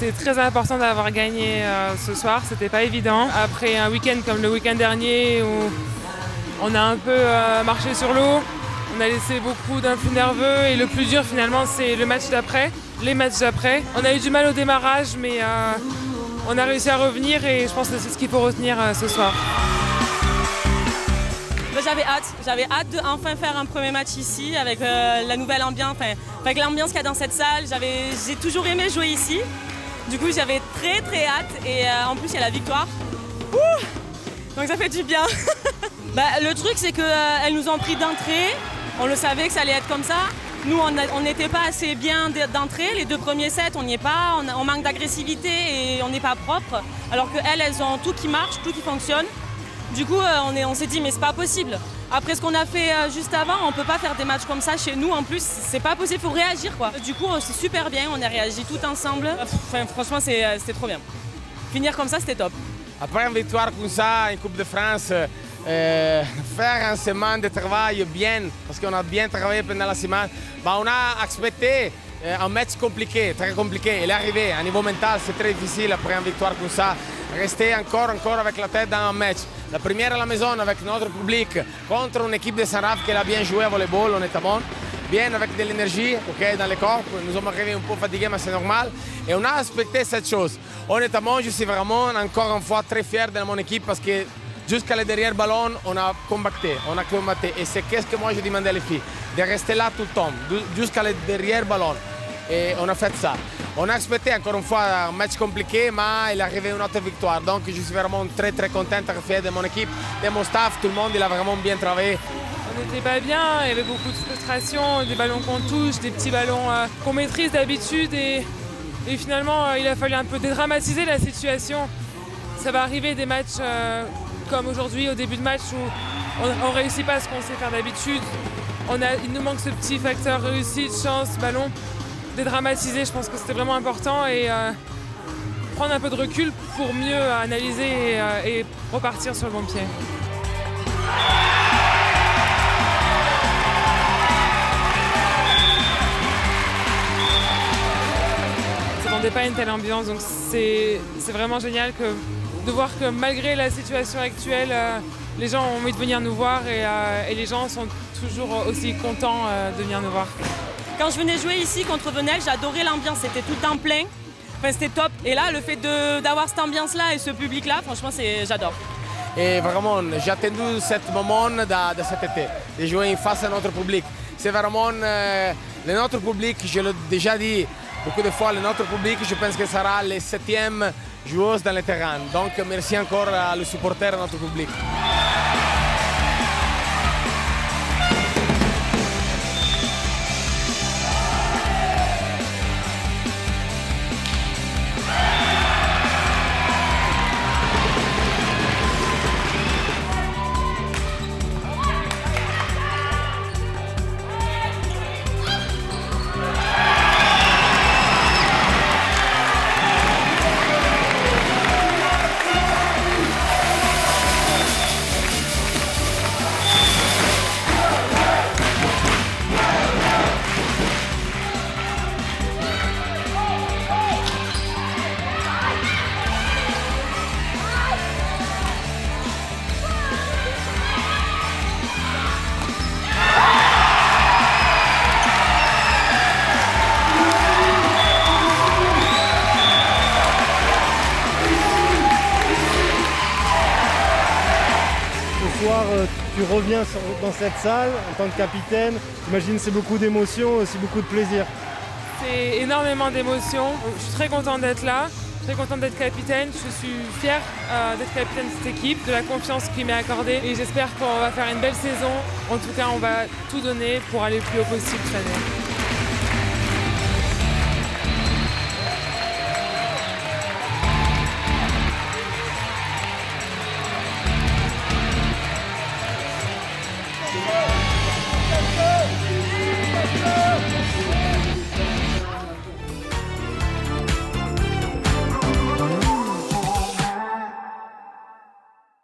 C'est très important d'avoir gagné ce soir, c'était pas évident. Après un week-end comme le week-end dernier où on a un peu marché sur l'eau, on a laissé beaucoup d'influx nerveux et le plus dur finalement c'est le match d'après, les matchs d'après. On a eu du mal au démarrage mais on a réussi à revenir et je pense que c'est ce qu'il faut retenir ce soir. J'avais hâte de enfin faire un premier match ici avec la nouvelle ambiance, avec l'ambiance qu'il y a dans cette salle. J'ai toujours aimé jouer ici. Du coup, j'avais très hâte et en plus, il y a la victoire. Donc ça fait du bien. Le truc, c'est qu'elles nous ont pris d'entrée. On le savait que ça allait être comme ça. Nous, on n'était pas assez bien d'entrée. Les 2 premiers sets, on n'y est pas. On manque d'agressivité et on n'est pas propre. Alors qu'elles ont tout qui marche, tout qui fonctionne. Du coup, on s'est dit, mais c'est pas possible. Après ce qu'on a fait juste avant, on peut pas faire des matchs comme ça chez nous. En plus, c'est pas possible, faut réagir quoi. Du coup, c'est super bien, on a réagi tout ensemble. Franchement, c'était trop bien. Finir comme ça, c'était top. Après une victoire comme ça en Coupe de France, faire une semaine de travail bien, parce qu'on a bien travaillé pendant la semaine, on a expecté un match compliqué, très compliqué. Il est arrivé, à niveau mental, c'est très difficile après une victoire comme ça. Rester encore avec la tête dans un match. La première à la maison avec notre public contre une équipe de Saint-Raph qui a bien joué à volleyball, honnêtement. Bien avec de l'énergie dans les corps. Nous sommes arrivés un peu fatigués, mais c'est normal. Et on a respecté cette chose. Honnêtement, je suis vraiment encore une fois très fier de mon équipe parce que jusqu'à le derrière ballon, on a combattu. Et c'est qu'est-ce que moi je demandais les filles, de rester là tout le temps, jusqu'à le derrière ballon. Et on a fait ça. On a expecté encore une fois un match compliqué, mais il est arrivé une autre victoire. Donc je suis vraiment très content et fier de mon équipe, de mon staff, tout le monde il a vraiment bien travaillé. On n'était pas bien, il y avait beaucoup de frustration, des ballons qu'on touche, des petits ballons qu'on maîtrise d'habitude et finalement il a fallu un peu dédramatiser la situation. Ça va arriver des matchs comme aujourd'hui au début de match où on ne réussit pas ce qu'on sait faire d'habitude. Il nous manque ce petit facteur réussite, chance, ballon. Dédramatiser, je pense que c'était vraiment important et prendre un peu de recul pour mieux analyser et repartir sur le bon pied. On ne s'attendait pas à une telle ambiance, donc c'est vraiment génial de voir que malgré la situation actuelle, les gens ont envie de venir nous voir et les gens sont toujours aussi contents de venir nous voir. Quand je venais jouer ici contre Venelle, j'adorais l'ambiance, c'était tout le temps plein. C'était top. Et là, le fait d'avoir cette ambiance-là et ce public-là, franchement, j'adore. Et vraiment, j'ai attendu ce moment de cet été, de jouer face à notre public. C'est vraiment notre public, je l'ai déjà dit beaucoup de fois, notre public, je pense que sera le 7e joueuse dans le terrain. Donc merci encore à les supporters de notre public. Tu reviens dans cette salle en tant que capitaine, j'imagine que c'est beaucoup d'émotions, aussi beaucoup de plaisir. C'est énormément d'émotions, je suis très contente d'être là, très contente d'être capitaine, je suis fière d'être capitaine de cette équipe, de la confiance qui m'est accordée et j'espère qu'on va faire une belle saison. En tout cas, on va tout donner pour aller le plus haut possible cette année. Yeah. Bravo